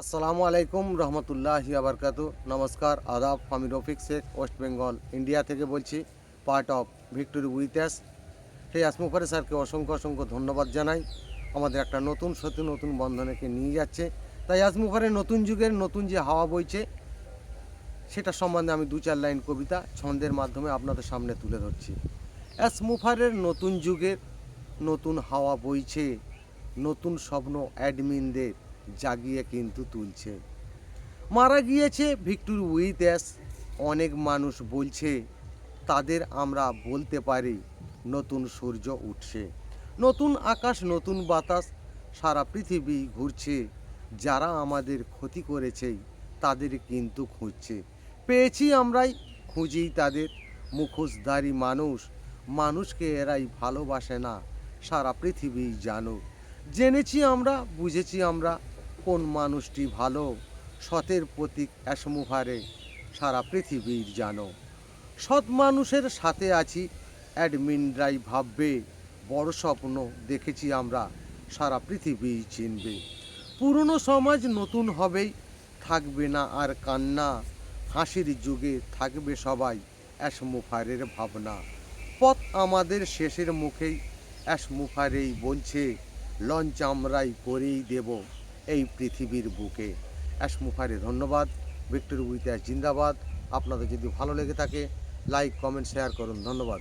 আসসালামু আলাইকুম রহমতুল্লাহি আবরকাতু। নমস্কার, আদাব। আমি রফিক শেখ, ওয়েস্ট বেঙ্গল ইন্ডিয়া থেকে বলছি, part of victory with us. সেই আসমুফারে স্যারকে অসংখ্য অসংখ্য ধন্যবাদ জানাই। আমাদের একটা নতুন সত্যি নতুন বন্ধনেকে নিয়ে যাচ্ছে। তাই আসমুফারের নতুন যুগের নতুন যে হাওয়া বইছে সেটা সম্বন্ধে আমি দু চার লাইন কবিতা ছন্দের মাধ্যমে আপনাদের সামনে তুলে ধরছি। আসমুফারের নতুন যুগের নতুন হাওয়া বইছে, নতুন স্বপ্ন অ্যাডমিনদের জাগিয়ে কিন্তু তুলছে। মারা গিয়েছে ভিক্টোরি উইথ অ্যাস, অনেক মানুষ বলছে তাদের আমরা বলতে পারি নতুন সূর্য উঠছে, নতুন আকাশ নতুন বাতাস, সারা পৃথিবী ঘুরছে। যারা আমাদের ক্ষতি করেছে তাদের কিন্তু খুঁজছে, পেয়েছি আমরাই, খুঁজি তাদের। মুখোশধারী মানুষ, মানুষকে এরাই ভালোবাসে না, সারা পৃথিবী জানো। জেনেছি আমরা, বুঝেছি আমরা কোন মানুষটি ভালো, সতের প্রতীক অ্যাসমুভারে সারা পৃথিবীর জানো। সৎ মানুষের সাথে আছি, অ্যাডমিনরাই ভাববে বড় স্বপ্ন দেখেছি আমরা, সারা পৃথিবী চিনবে। পুরনো সমাজ নতুন হবেই, থাকবে না আর কান্না, হাসির যুগে থাকবে সবাই অ্যাসমুফারের ভাবনা। পথ আমাদের শেষের মুখেই, অ্যাসমুফারেই বলছে লঞ্চ আমরাই করেই দেব এই পৃথিবীর বুকে। অ্যাসমুফারে ধন্যবাদ। ভিক্টোরি উইথ অ্যাস জিন্দাবাদ। আপনাদের যদি ভালো লেগে থাকে লাইক কমেন্ট শেয়ার করুন। ধন্যবাদ।